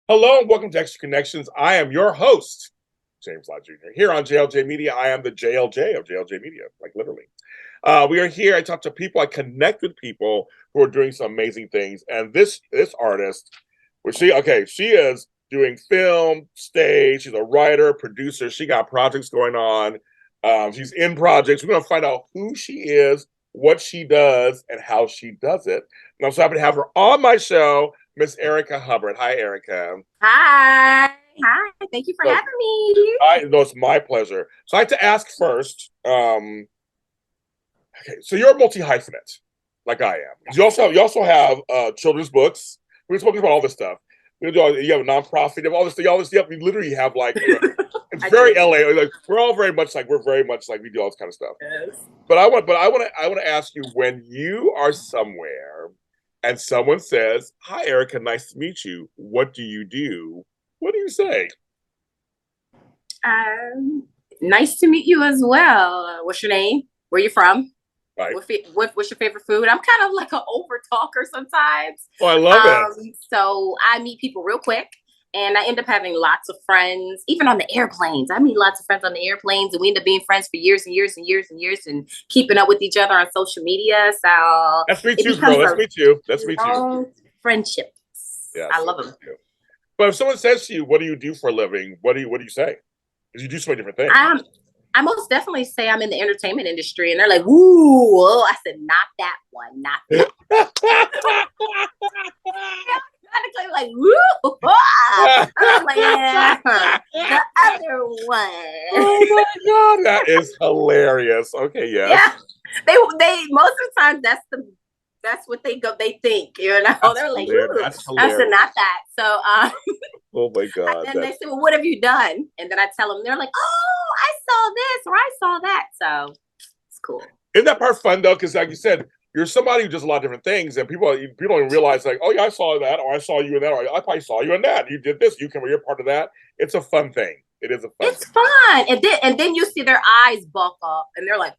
Hello and welcome to Extra Connections. I am your host, James Lott Jr. Here on JLJ Media. I am the JLJ of JLJ Media, like literally. We are here. I talk to people. I connect with people who are doing some amazing things. And this artist, she is doing film, stage. She's a writer, producer. She got projects going on. She's in projects. We're going to find out who she is, what she does, and how she does it. And I'm so happy to have her on my show, Miss EricaHubbard. Hi, Erica. Hi. Hi. Thank you for having me. No, it's my pleasure. So I like to ask first. Okay, so you're a multi-hyphenate, like I am. You also have children's books. We're talking about all this stuff. You have a nonprofit. You have all this. You literally have like. It's very LA. Like we're very much like we do all this kind of stuff. Yes. But I want to ask you, when you are somewhere and someone says, "Hi, Erica, nice to meet you. What do you do?" What do you say? Nice to meet you as well. What's your name? Where you from? Right. What's your favorite food? I'm kind of like an over talker sometimes. Oh, I love it. So I meet people real quick. And I end up having lots of friends, even on the airplanes. I meet lots of friends on the airplanes, and we end up being friends for years and years and years and years, and keeping up with each other on social media. So that's me too, girl. That's me too. That's me too. Friendships. Yeah, I love them. But if someone says to you, "What do you do for a living?" What do you say? Because you do so many different things. I most definitely say I'm in the entertainment industry, and they're like, "Ooh!" Oh, I said, "Not that one, not that." Like, woo! I'm like, yeah, the other one. Oh my god, that is hilarious. Okay, yes. Yeah, they most of the time that's what they think, you know. They're like, I said, not that. So oh my god. And then they say, well, what have you done? And then I tell them, they're like, oh, I saw this or I saw that. So it's cool. Isn't that part fun though? Because like you said, you're somebody who does a lot of different things, and people don't even realize, like, oh yeah, I saw that, or I saw you in that, or I probably saw you in that. You did this, you're part of that. It's a fun thing. It is a fun. It's fun, and then you see their eyes bulk up, and they're like,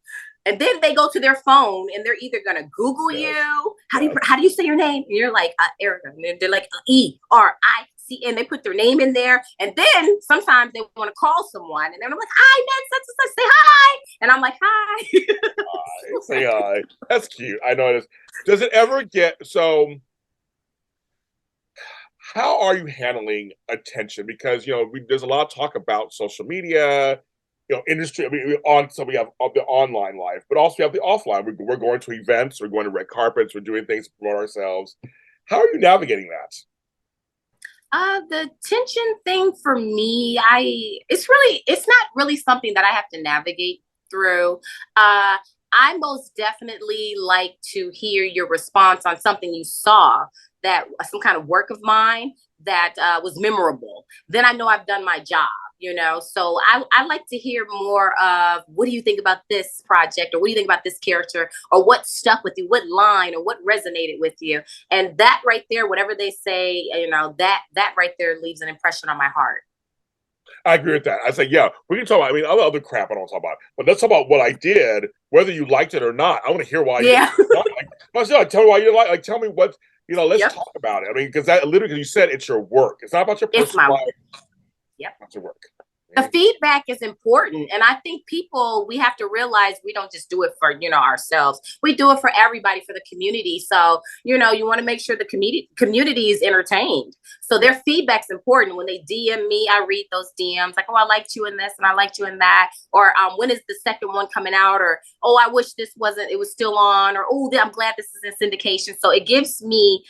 and then they go to their phone, and they're either gonna Google you. How do you say your name? And you're like, Erica, and they're like ERICA. And they put their name in there, and then sometimes they want to call someone, and then I'm like, "Hi, man, such and such, say hi," and I'm like, "Hi." Hi, say hi. That's cute. I know it is. Does it ever get so? How are you handling attention? Because there's a lot of talk about social media, industry. I mean, we have the online life, but also we have the offline. We're going to events, we're going to red carpets, we're doing things to promote ourselves. How are you navigating that? The tension thing for me, it's not really something that I have to navigate through. I most definitely like to hear your response on something you saw, that some kind of work of mine that was memorable. Then I know I've done my job. So I like to hear more of, what do you think about this project, or what do you think about this character, or what stuck with you, what line, or what resonated with you. And that right there, whatever they say, that right there leaves an impression on my heart. I agree with that. I say, yeah, we can talk about, other crap I don't talk about, but let's talk about what I did, whether you liked it or not. I want to hear why. Yeah. Tell me why you like tell me what, let's talk about it. Because that literally, you said it's your work. It's not about your personal life. Yep. That's your work. The feedback is important. And I think we have to realize we don't just do it for, ourselves. We do it for everybody, for the community. So, you want to make sure the community is entertained. So their feedback's important. When they DM me, I read those DMs like, oh, I liked you in this and I liked you in that. Or when is the second one coming out? Or, oh, I wish it was still on. Or, oh, I'm glad this is in syndication. So it gives me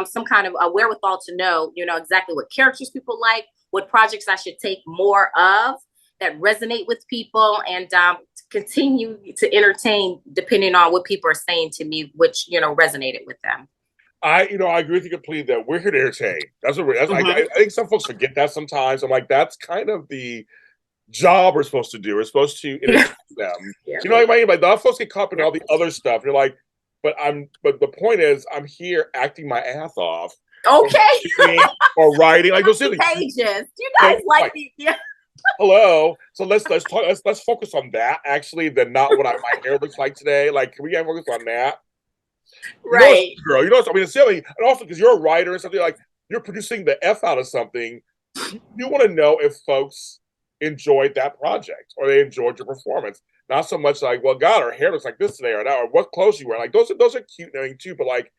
some kind of a wherewithal to know, exactly what characters people like, what projects I should take more of that resonate with people, and continue to entertain depending on what people are saying to me, which, resonated with them. I agree with you completely that we're here to entertain. I think some folks forget that sometimes. I'm like, that's kind of the job we're supposed to do. We're supposed to entertain them. Yeah. You know what I mean? Like, the folks get caught up in all the other stuff. You're like, but the point is, I'm here acting my ass off. Okay. Or writing, like those pages. You guys like me? Yeah. Hello. So let's talk. Let's focus on that. Actually, than not what my hair looks like today. Like, can we focus on that? Right, girl. It's silly, and also because you're a writer and something like. you're producing the F out of something. You want to know if folks enjoyed that project or they enjoyed your performance. Not so much like, well, God, her hair looks like this today, or that, or what clothes you wear. Like those are cute and everything too. But like,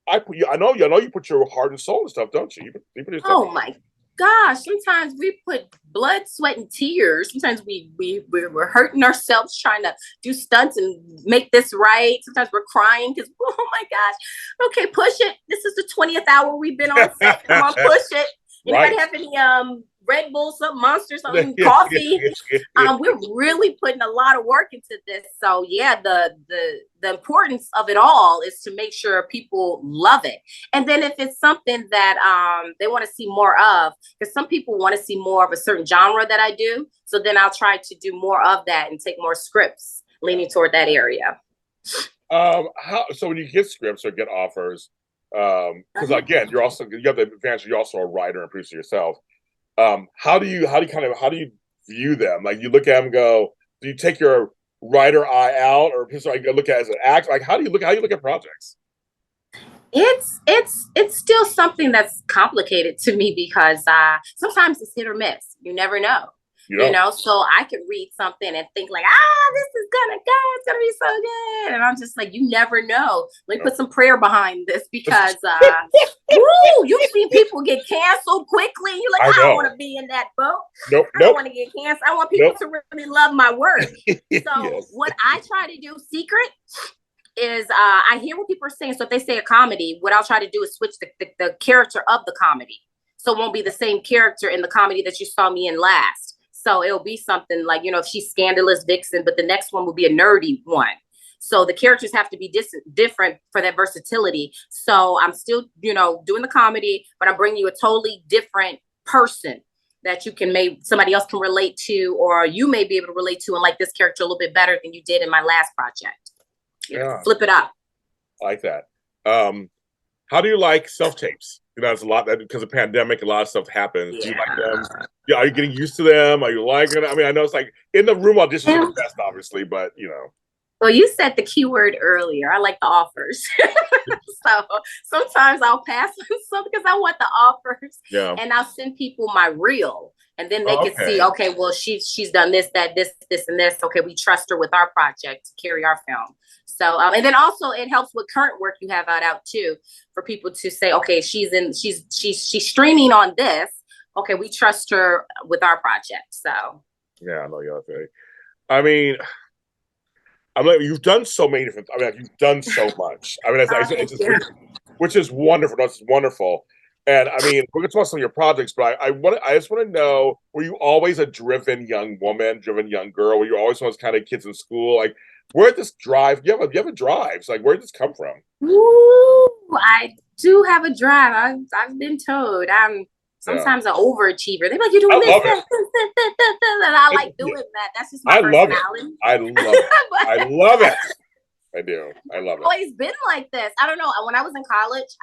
I know you put your heart and soul and stuff, don't you? You put your stuff. Oh my gosh! Sometimes we put blood, sweat, and tears. Sometimes we're hurting ourselves trying to do stunts and make this right. Sometimes we're crying because oh my gosh. Okay, push it. This is the 20th hour we've been on set. Come on, push it. Anybody have any Red Bull, some Monster, something, coffee? We're really putting a lot of work into this. So yeah, the importance of it all is to make sure people love it. And then if it's something that they want to see more of, because some people want to see more of a certain genre that I do. So then I'll try to do more of that and take more scripts leaning toward that area. So when you get scripts or get offers, because again, you have the advantage, you're also a writer and producer yourself. How do you view them? Like you look at them and go, do you take your writer eye out, or just like look at it as an act? Like how do you look at projects? It's still something that's complicated to me because sometimes it's hit or miss. You never know. You know, so I could read something and think like, this is gonna go, it's gonna be so good. And I'm just like, you never know. Let me put some prayer behind this because you've seen people get canceled quickly. You're like, I don't want to be in that boat. I don't want to get canceled. I want people to really love my work. So what I try to do secret is I hear what people are saying. So if they say a comedy, what I'll try to do is switch the character of the comedy. So it won't be the same character in the comedy that you saw me in last. So it'll be something like, if she's scandalous vixen, but the next one will be a nerdy one. So the characters have to be different for that versatility. So I'm still, doing the comedy, but I'm bringing you a totally different person that you can somebody else can relate to, or you may be able to relate to and like this character a little bit better than you did in my last project. Flip it up. I like that. How do you like self-tapes? It's a lot because of the pandemic, a lot of stuff happens. Do you like them? Yeah, are you getting used to them? Are you liking it? I mean, I know it's like in the room auditions are the best, obviously, but Well, you said the keyword earlier. I like the offers. So sometimes I'll pass on some because I want the offers. Yeah. And I'll send people my reel. And then they can see, okay, well, she's done this, that, this, and this. Okay, we trust her with our project to carry our film. So, and then also it helps with current work you have out too, for people to say, okay, she's streaming on this. Okay, we trust her with our project. So. Yeah, I know you're okay. I mean, you've done so many different. You've done so much. Which is wonderful. That's wonderful. And I mean, we're going to talk about some of your projects, but I just want to know: were you always a driven young woman, driven young girl? Were you always one of those kind of kids in school? Like, where did this drive? You have a drive. So like, where did this come from? Ooh, I do have a drive. I've been told I'm sometimes an overachiever. They're like, you're doing this, and I like doing that. That's just my personality. I love it. I love it. I do. I love it. Always been like this. I don't know. When I was in college,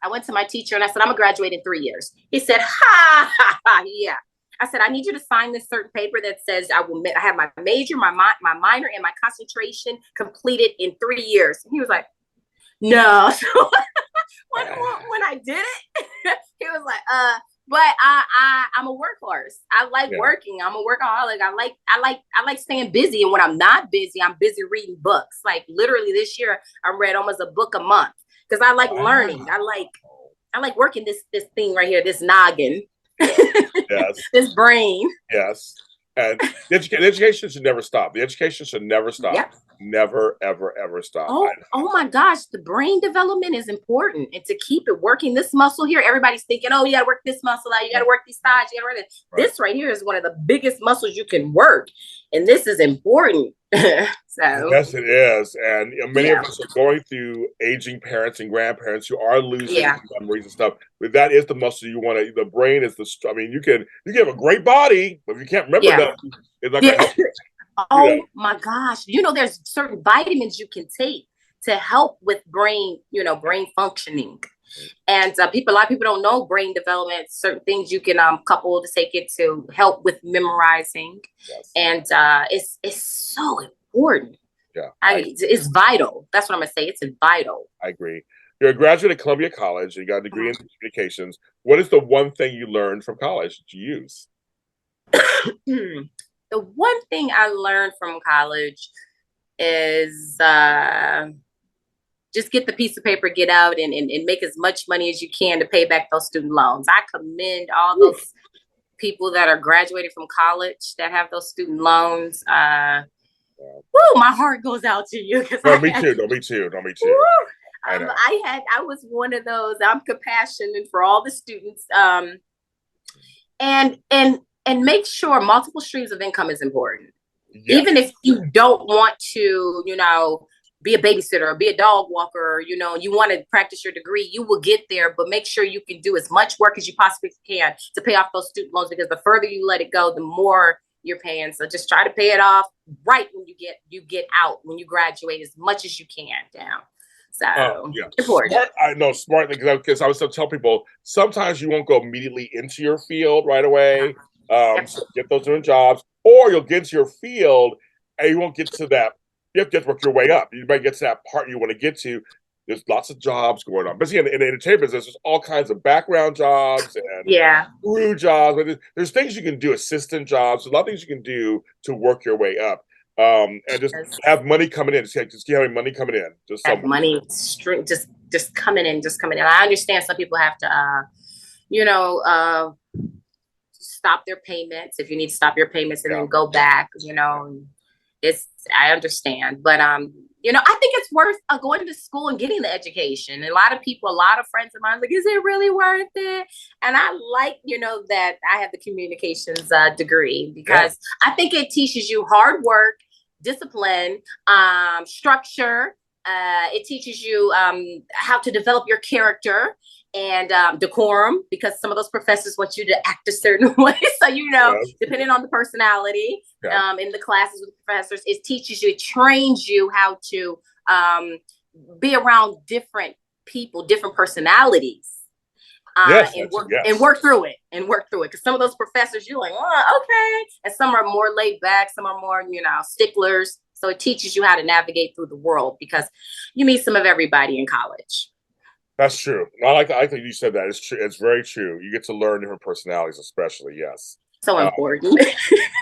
I went to my teacher and I said, I'm gonna graduate in 3 years. He said, ha, ha, ha, yeah. I said, I need you to sign this certain paper that says I have my major, my minor, and my concentration completed in 3 years. And he was like, no. So when I did it, he was like, but I'm a workhorse. I like working. I'm a workaholic. I like staying busy. And when I'm not busy, I'm busy reading books. Like literally this year, I read almost a book a month because I like learning. I like working this thing right here, this noggin. Yes. This brain. Yes. And the education should never stop. The education should never stop. Yep. Never, ever, ever stop. Oh my gosh. The brain development is important. And to keep it working, this muscle here, everybody's thinking, you got to work this muscle out. You got to work these thighs. You got to work this. Right. This right here is one of the biggest muscles you can work. And this is important. So yes, it is. And many of us are going through aging parents and grandparents who are losing memories and stuff. But that is the muscle you want to. The brain is the. I mean, you can have a great body, but if you can't remember that, it's not going to help you. Oh my gosh! There's certain vitamins you can take to help with brain functioning. And a lot of people don't know brain development. Certain things you can couple to take it to help with memorizing, and it's so important. Yeah, it's vital. That's what I'm gonna say. It's vital. I agree. You're a graduate at Columbia College. You got a degree in communications. What is the one thing you learned from college that you use? The one thing I learned from college is just get the piece of paper, get out and make as much money as you can to pay back those student loans. I commend all those people that are graduating from college that have those student loans. Woo, my heart goes out to you. No, me too. No, me too. No, me too. Woo, I was one of those. I'm compassionate for all the students. And make sure multiple streams of income is important. Yes. Even if you don't want to, be a babysitter or be a dog walker, you want to practice your degree, you will get there, but make sure you can do as much work as you possibly can to pay off those student loans, because the further you let it go, the more you're paying. So just try to pay it off right when you get out, when you graduate, as much as you can down. So important. Smart, I know, smart, because I was telling people, sometimes you won't go immediately into your field right away. So get those different jobs, or you'll get into your field and you won't get to that. You have to work your way up. You might get to that part you want to get to. There's lots of jobs going on. But in the entertainment business, there's all kinds of background jobs and crew jobs. There's things you can do, assistant jobs, a lot of things you can do to work your way up. And just have money coming in. Just keep having money coming in. Just have money just coming in, I understand some people have to stop their payments if you need to stop your payments and then go back. I understand, but I think it's worth going to school and getting the education. And a lot of friends of mine are like, is it really worth it? And I like, that I have the communications degree, because I think it teaches you hard work, discipline, structure. It teaches you how to develop your character and decorum, because some of those professors want you to act a certain way. So, depending on the personality in the classes with the professors, it trains you how to be around different people, different personalities. And work through it. Because some of those professors, you're like, oh, okay. And some are more laid back. Some are more, sticklers. So it teaches you how to navigate through the world, because you meet some of everybody in college. That's true. I think you said that. It's true. It's very true. You get to learn different personalities, especially. Yes. So important.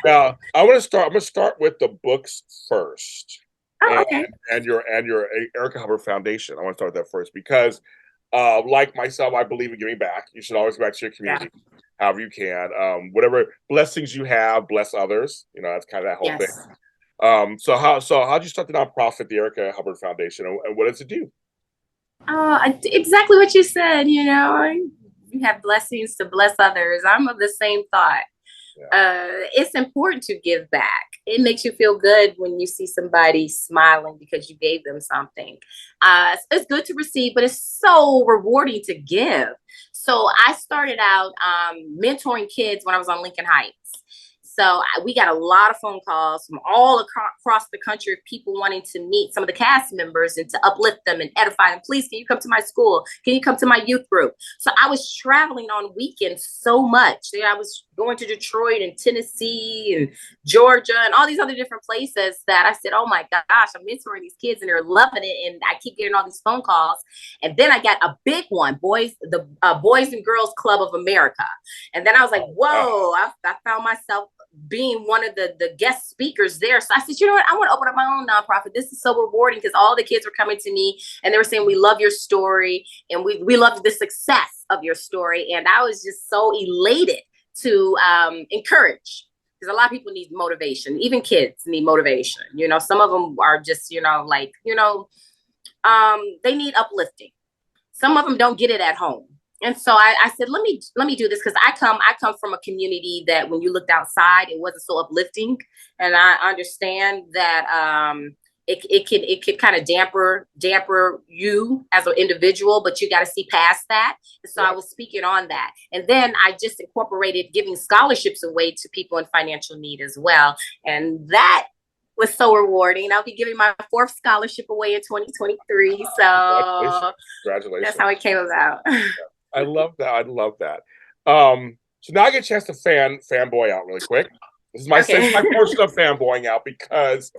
Now, I'm going to start with the books first. Okay. And your Erica Hubbard Foundation. I want to start with that first, because like myself, I believe in giving back. You should always give back to your community, however you can. Whatever blessings you have, bless others. That's kind of that whole thing. So how'd you start the nonprofit, the Erica Hubbard Foundation, and what does it do? Exactly what you said. You have blessings to bless others. I'm of the same thought. It's important to give back. It makes you feel good when you see somebody smiling because you gave them something. It's good to receive, but it's so rewarding to give. So I started out mentoring kids when I was on Lincoln Heights. So we got a lot of phone calls from all across the country of people wanting to meet some of the cast members and to uplift them and edify them. Please, can you come to my school? Can you come to my youth group? So I was traveling on weekends so much. I was going to Detroit and Tennessee and Georgia and all these other different places that I said, oh my gosh, I'm mentoring these kids and they're loving it. And I keep getting all these phone calls. And then I got a big one, the Boys and Girls Club of America. And then I was like, whoa, I found myself being one of the guest speakers there. So I said, you know what? I want to open up my own nonprofit. This is so rewarding, because all the kids were coming to me and they were saying, we love your story and we love the success of your story. And I was just so elated to encourage, because a lot of people need motivation. Even kids need motivation. Some of them are just, they need uplifting. Some of them don't get it at home. And so I said, let me do this, because I come from a community that when you looked outside, it wasn't so uplifting. And I understand that it could kind of damper you as an individual, but you got to see past that. And so I was speaking on that. And then I just incorporated giving scholarships away to people in financial need as well. And that was so rewarding. I'll be giving my 4th scholarship away in 2023. So Congratulations. That's how it came about. I love that. So now I get a chance to fanboy out really quick. This is my portion of fanboying out, because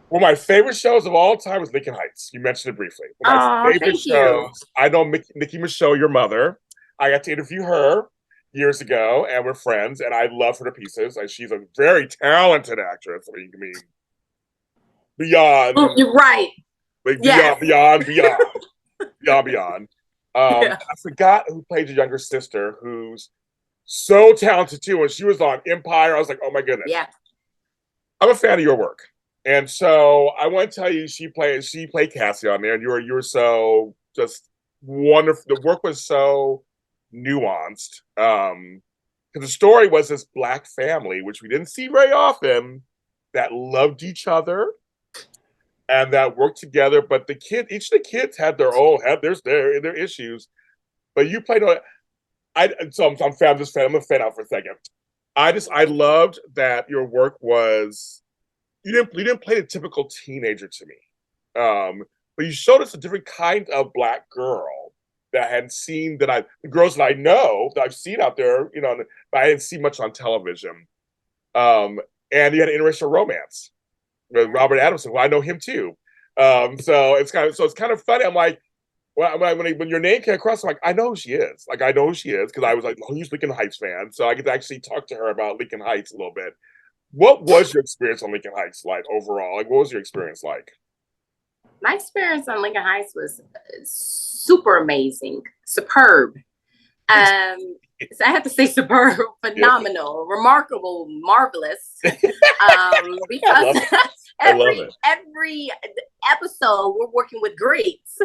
One of my favorite shows of all time is Lincoln Heights. You mentioned it briefly. One of my favorite thank shows. you. I know Nikki Michelle, your mother. I got to interview her years ago, and we're friends, and I love her to pieces. And she's a very talented actress. I mean, beyond. You're right. Like Yes. beyond. I forgot who played your younger sister, who's so talented too. When she was on Empire, I was like, oh my goodness. Yeah. I'm a fan of your work. And so I want to tell you, she played Cassie on there, and you were so just wonderful. The work was so nuanced. Because the story was this Black family, which we didn't see very often, that loved each other and that worked together. But each of the kids had their issues. But you played I'm a fan out for a second. I loved that your work was you didn't play the typical teenager to me. But you showed us a different kind of Black girl that I hadn't seen the girls that I know that I've seen out there, but I didn't see much on television. And you had an interracial romance with Robert Adamson. Well, I know him too. So it's kind of funny. I'm like, when your name came across, I'm like, I know who she is. Like, I know who she is because I was like a huge Lincoln Heights fan. So I get to actually talk to her about Lincoln Heights a little bit. What was your experience on Lincoln Heights like overall? Like, what was your experience like? My experience on Lincoln Heights was super amazing, superb. So I have to say superb, phenomenal, remarkable, marvelous. Because every episode we're working with Greeks.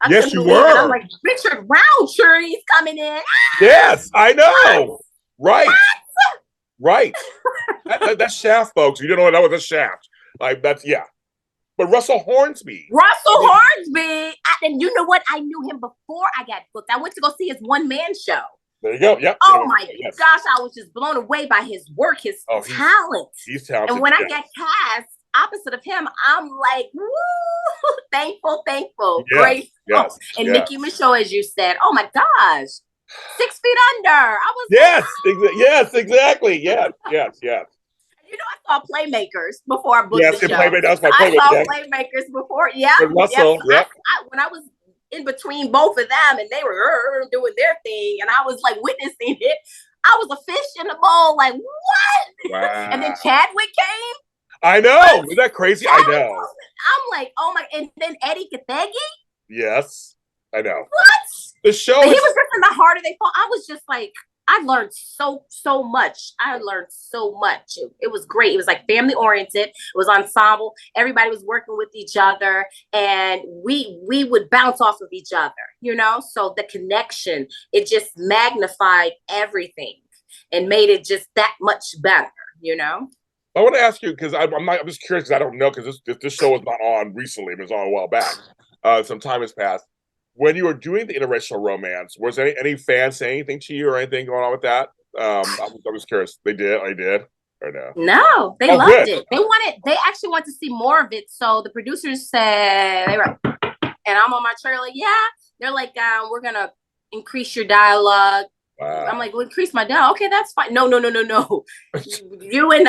Yes, you were. And I'm like, Richard Roundtree's coming in. Yes, I know. Right. Right. That's Shaft, folks. You didn't know that was a Shaft. Like, that's, yeah. But Russell Hornsby. And you know what? I knew him before I got booked. I went to go see his one-man show. There you go. Yep. Oh my gosh, I was just blown away by his work, his talent. He's talented. And when I got cast opposite of him, I'm like, woo, thankful, grateful. Yes, and Nikki Michelle, as you said, oh my gosh, 6 feet under. I was exactly. Yes. You know, I saw Playmakers before I booked the show. That's my I saw Playmakers before. Yeah. Russell, when I was in between both of them and they were doing their thing and I was like witnessing it, I was a fish in the bowl, like, what? Wow. And then Chadwick came. I know. Isn't that crazy? I know. I'm like, oh my, and then Eddie Kathegi. Yes, I know. What? The show he was just in the heart of they fall. I was just like, I learned so much. It was great. It was like family oriented. It was ensemble. Everybody was working with each other and we would bounce off of each other, so the connection, it just magnified everything and made it just that much better, I want to ask you, because I'm just curious because I don't know, because this show was not on recently. It was on a while back. Some time has passed. When you were doing the interracial romance, was any fans saying anything to you or anything going on with that? I was curious. They did, or no? No, they loved it. They actually wanted to see more of it. So the producers said, and I'm on my trailer, like, yeah. They're like, we're going to increase your dialogue. Wow. I'm like, well, increase my dialogue. Okay, that's fine. No. You and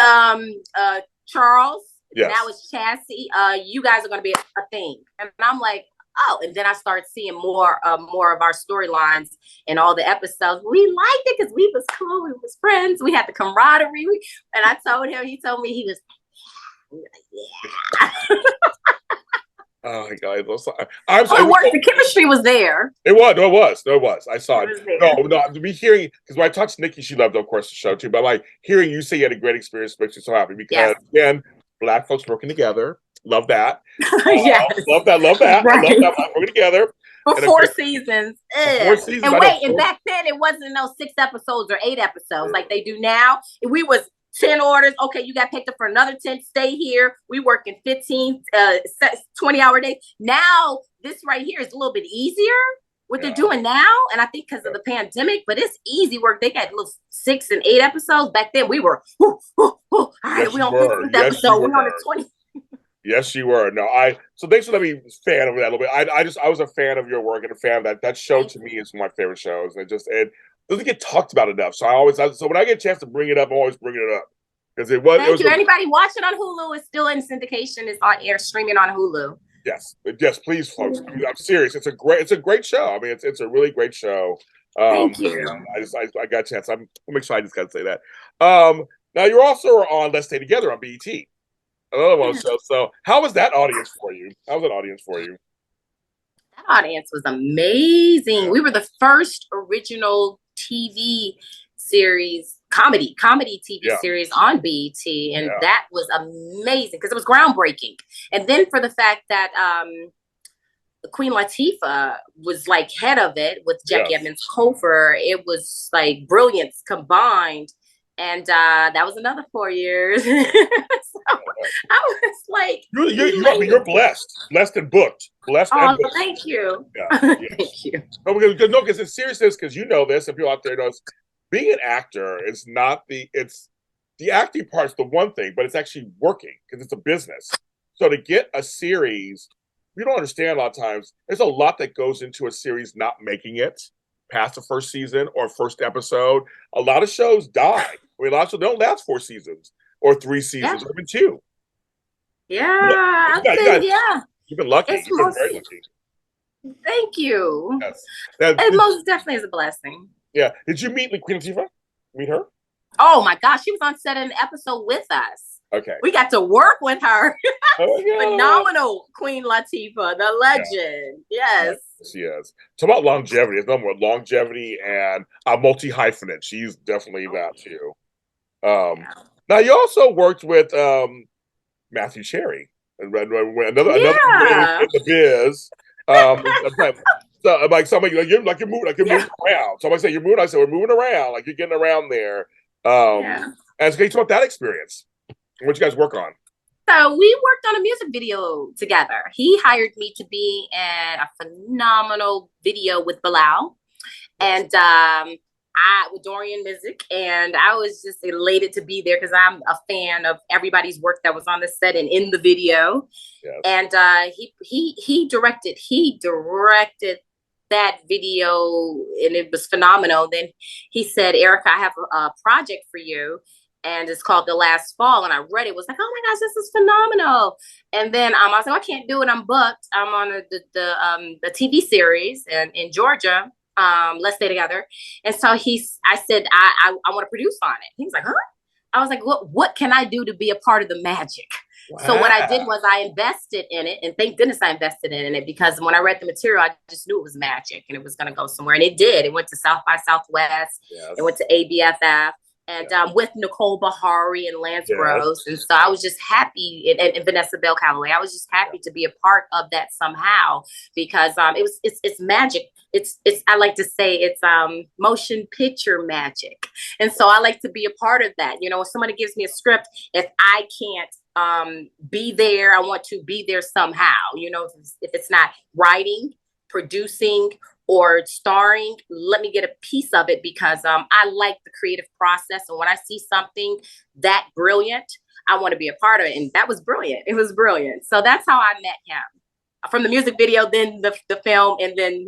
Charles, now it's Chassie, you guys are going to be a thing. And I'm like, oh, and then I started seeing more of our storylines in all the episodes. We liked it because we was cool, we was friends, we had the camaraderie. And I told him, he told me he was like, yeah. Oh my God! The chemistry was there. It was. I saw it. No. To be hearing, because when I talked to Nikki, she loved, of course, the show too. But like hearing you say you had a great experience makes me so happy because again, Black folks working together. Love that. Love that. Right. I love that. Working together. For 4 seasons. And back then it wasn't 6 episodes or 8 episodes like they do now. We was 10 orders. Okay, you got picked up for another 10. Stay here. We work in 15, 20-hour days. Now, this right here is a little bit easier. What they're doing now, and I think because of the pandemic, but it's easy work. They got little 6 and 8 episodes. Back then, we were, all right, we on 15th episode. We're on the 20. Yes, you were. No, so thanks for letting me fan of that a little bit. I was a fan of your work and a fan of that show. To me is one of my favorite shows. It doesn't get talked about enough. So when I get a chance to bring it up, I'm always bringing it up because it was. Thank you. Anybody watching on Hulu is still in syndication. It's on air streaming on Hulu. Yes, please, folks. I'm serious. It's a great show. I mean, it's a really great show. Thank you. I got a chance. I'm excited. I just got to say that. Now you're also on Let's Stay Together on BET, another one show. So how was that audience for you? How was that audience for you? That audience was amazing. Yeah. We were the first original TV series, comedy TV series on BET, and that was amazing because it was groundbreaking. And then for the fact that Queen Latifah was like head of it with Jackie Edmonds Cofer, it was like brilliance combined. And that was another 4 years. So I was like, you're blessed and booked. Blessed and booked. Thank you. Yeah, thank you. Because it's seriousness, because you know this, and people out there know this, being an actor is not the acting part's the one thing, but it's actually working because it's a business. So to get a series, you don't understand a lot of times, there's a lot that goes into a series not making it past the first season or first episode. A lot of shows die. I mean, a lot of shows don't last 4 seasons or 3 seasons or even 2. Yeah. You've been lucky. You've been very lucky. Thank you. Yes. It most definitely is a blessing. Yeah. Did you meet Queen Latifah? Meet her? Oh my gosh, she was on set in an episode with us. Okay. We got to work with her. Phenomenal Queen Latifah, the legend. Yes. She is. Talk about longevity. It's no more longevity and a multi-hyphenate. She's definitely that too. Now you also worked with Matthew Cherry, another in the biz. So like somebody you're moving around. Somebody say you're moving. I said we're moving around. Like you're getting around there. And so can you talk about that experience? What you guys work on? So we worked on a music video together. He hired me to be in a phenomenal video with Bilal and with Dorian Mizik, and I was just elated to be there because I'm a fan of everybody's work that was on the set and in the video. Yes. And he directed that video, and it was phenomenal. Then he said, "Erica, I have a project for you." And it's called The Last Fall. And I read it, was like, oh my gosh, this is phenomenal. And then I was like, I can't do it. I'm booked. I'm on the TV series in Georgia. Let's Stay Together. And so I said, I want to produce on it. He was like, huh? I was like, what can I do to be a part of the magic? Wow. So what I did was I invested in it. And thank goodness I invested in it, because when I read the material, I just knew it was magic and it was going to go somewhere. And it did. It went to South by Southwest. Yes. It went to ABFF. And with Nicole Bahari and Lance Rose. And so I was just happy, and Vanessa Bell Calloway. I was just happy to be a part of that somehow, because it's magic. It's I like to say it's motion picture magic. And so I like to be a part of that. You know, when somebody gives me a script, if I can't be there, I want to be there somehow. You know, if it's not writing, producing, or starring, let me get a piece of it, because I like the creative process. And when I see something that brilliant, I want to be a part of it. And that was brilliant. It was brilliant. So that's how I met him. From the music video, then the film, and then...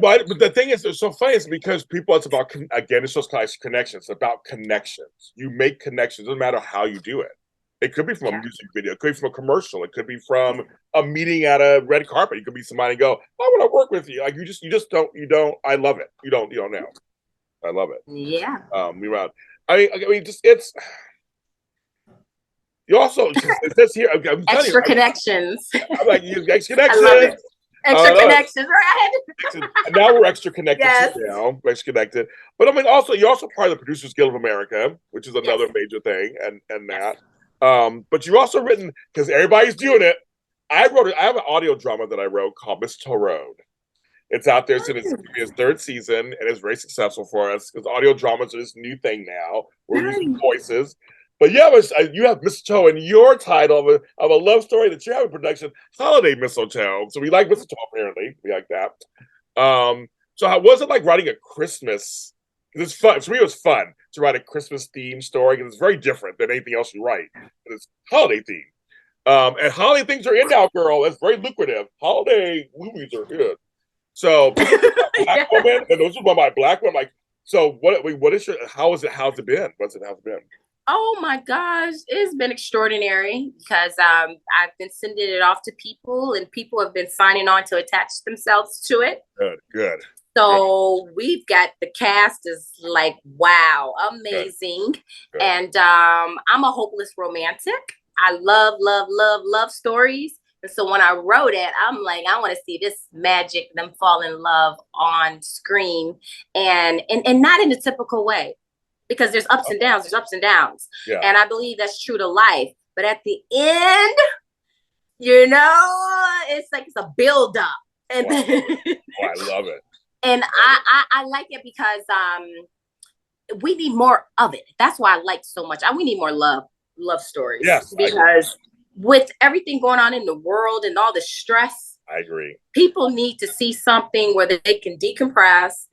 But the thing is, it's so funny, is because people, it's about, again, it's just connections. It's about connections. You make connections. It doesn't matter how you do it. It could be from a music video. It could be from a commercial. It could be from a meeting at a red carpet. It could be somebody and go, I want to work with you. Like you just don't. I love it. You don't know. I love it. Yeah. I mean, just it's. You also it says here. I'm extra connections. I'm like extra connections. I love it. Extra connections, right? And now we're extra connected. Yes. Now we're extra connected. But I mean, also you're also part of the Producers Guild of America, which is another major thing, and that. But you've also written, because everybody's doing it. I have an audio drama that I wrote called Mistletoe Road. It's out there. It's in its 3rd season, and it's very successful for us because audio dramas are this new thing now. We're using voices. But you have Mistletoe in your title of a love story that you have in production, Holiday Mistletoe. So we like mistletoe, apparently. We like that. So how was it like writing a Christmas? It's fun. For me, it was fun to write a Christmas themed story, because it's very different than anything else you write. It's holiday themed. And holiday things are in now, girl. It's very lucrative. Holiday movies are good. So Black woman, and those are my Black women. Like, so how's it been? How's it been? Oh my gosh, it's been extraordinary because I've been sending it off to people and people have been signing on to attach themselves to it. Good, good. So we've got the cast is like, wow, amazing. Good, good. And I'm a hopeless romantic. I love, love, love, love stories. And so when I wrote it, I'm like, I want to see this magic, them fall in love on screen and not in a typical way. Because there's ups and downs, there's ups and downs. Yeah. And I believe that's true to life. But at the end, you know, it's like it's a build up. And wow. Oh, I love it. And I like it because we need more of it. That's why I like so much. We need more love stories. Yes. Because with everything going on in the world and all the stress, I agree. People need to see something where they can decompress,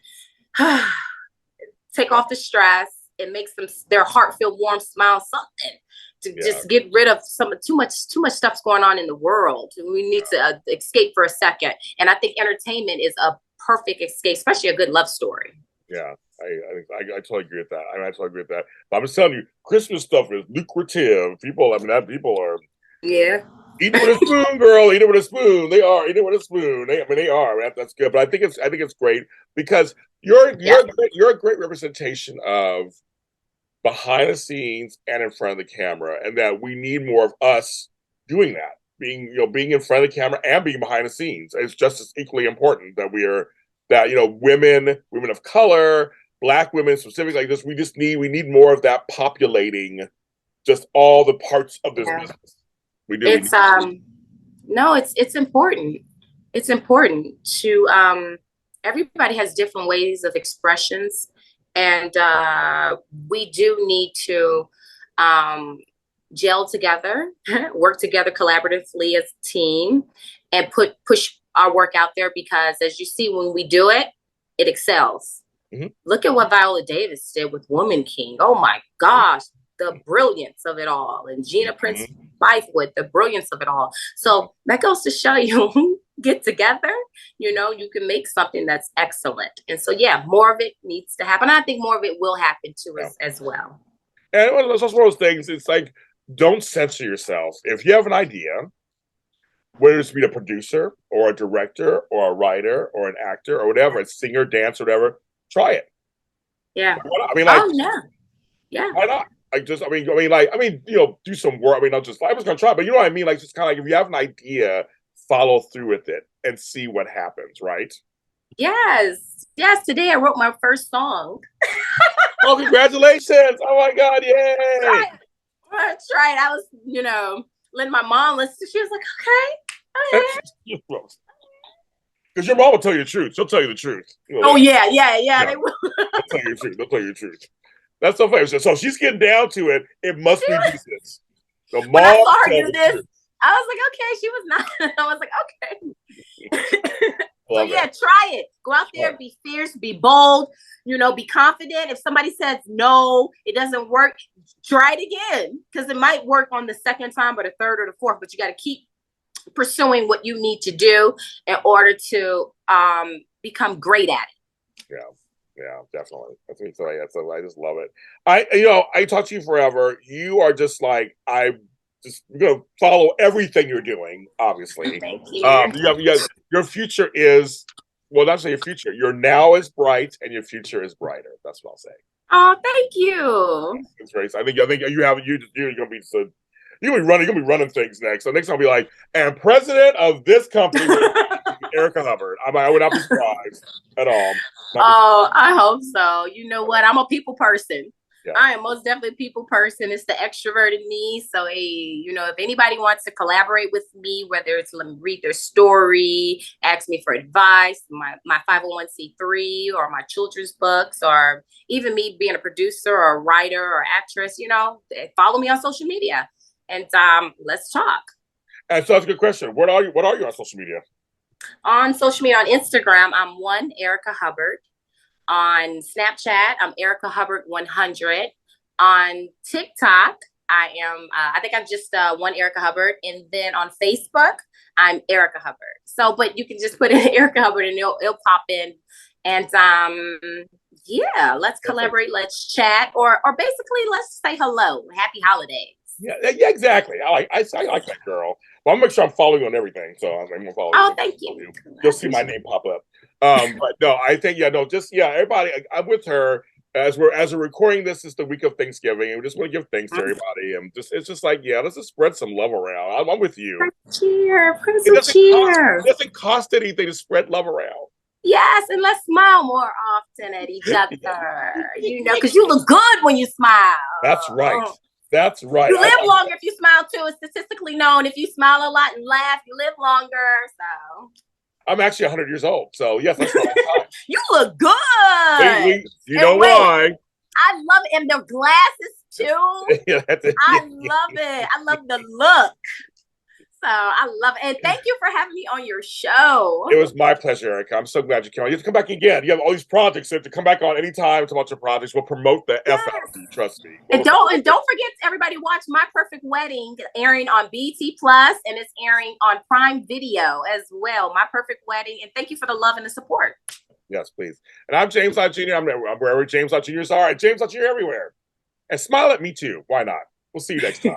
take off the stress. It makes their heart feel warm, smile, something to just get rid of too much stuff's going on in the world. We need to escape for a second. And I think entertainment is a perfect escape, especially a good love story. Yeah, I totally agree with that. I totally agree with that. But I'm just telling you, Christmas stuff is lucrative. People are eat it with a spoon, girl. Eat it with a spoon. They are eat it with a spoon. They are. That's good. But I think it's great because you're a great representation of behind the scenes and in front of the camera, and that we need more of us doing that. Being in front of the camera and being behind the scenes. It's just as equally important that women of color, Black women specifically like this. We need more of that populating just all the parts of this business. We do. It's important. It's important to everybody has different ways of expressions, and we do need to gel together, work together collaboratively as a team, and push our work out there, because as you see, when we do it, it excels. Mm-hmm. Look at what Viola Davis did with Woman King. Oh my gosh, the brilliance of it all. And Gina Prince Bythewood, the brilliance of it all. So that goes to show you, get together, you can make something that's excellent. And so, more of it needs to happen. I think more of it will happen to us as well. And it's also one of those things, it's like, don't censor yourself. If you have an idea, whether it's be a producer or a director or a writer or an actor or whatever, a singer, dance, or whatever, try it. Yeah. Why not? Do some work. I was gonna try, but you know what I mean? Like, just kind of like, if you have an idea, follow through with it and see what happens, right? Yes. Today I wrote my first song. Oh, congratulations! Oh my God, yay! That's right. I was, letting my mom listen. She was like, okay. Because your mom will tell you the truth. She'll tell you the truth. Oh, yeah. They will. They'll tell you the truth. That's so funny. So she's getting down to it. It must be Jesus. So when I saw her do this, I was like, okay. She was not. I was like, okay. So try it. Go out there, be fierce, be bold, be confident. If somebody says no, it doesn't work, try it again, because it might work on the second time or the third or the fourth, but you got to keep pursuing what you need to do in order to become great at it. Yeah, definitely. I just love it. I talk to you forever. You are just like, gonna follow everything you're doing, obviously. Thank you. Your future is, well, not say your future. Your now is bright and your future is brighter. That's what I'll say. Oh, thank you. It's very. I think you're gonna be so. You're gonna be running things next. So next time I'll be like, and president of this company, EricaHubbard. I would not be surprised at all. I hope so. You know what? I'm a people person. Yeah. I am most definitely a people person. It's the extrovert in me. So, if anybody wants to collaborate with me, whether it's let me read their story, ask me for advice, my 501c3 or my children's books, or even me being a producer or a writer or actress, follow me on social media and let's talk. And so that's a good question. What are you on social media? On social media, on Instagram, I'm EricaHubbard. On Snapchat, I'm EricaHubbard 100. On TikTok, I am, I think I'm just one EricaHubbard. And then on Facebook, I'm EricaHubbard. So, but you can just put in EricaHubbard and it'll pop in. And yeah, let's collaborate, let's chat, or basically let's say hello. Happy holidays. Yeah, exactly. I like that girl. Well, I'm gonna make sure I'm following you on everything. So I'm gonna follow you. Oh, thank you. You'll see my name pop up. But no, I think everybody. I'm with her. As we're recording this, is the week of Thanksgiving, and we just want to give thanks to everybody, and it's just like, let's just spread some love around. I'm with you. Cheer, cheer. It doesn't cost anything to spread love around. Yes, and let's smile more often at each other. Because you look good when you smile. That's right. That's right. You live longer if you smile too. It's statistically known. If you smile a lot and laugh, you live longer. So I'm actually 100 years old. So yes, that's right. You look good. You know why? I love it. And the glasses too. I love it. I love the look. So I love it. And thank you for having me on your show. It was my pleasure, Erica. I'm so glad you came on. You have to come back again. You have all these projects. So to come back on anytime to watch your projects. We'll promote the F out of you, trust me. And don't forget, everybody, watch My Perfect Wedding, airing on BT Plus, and it's airing on Prime Video as well. My Perfect Wedding. And thank you for the love and the support. Yes, please. And I'm James Lott Jr. I'm wherever James Lott Jr. is. All right, James Lott Jr. everywhere. And smile at me too. Why not? We'll see you next time.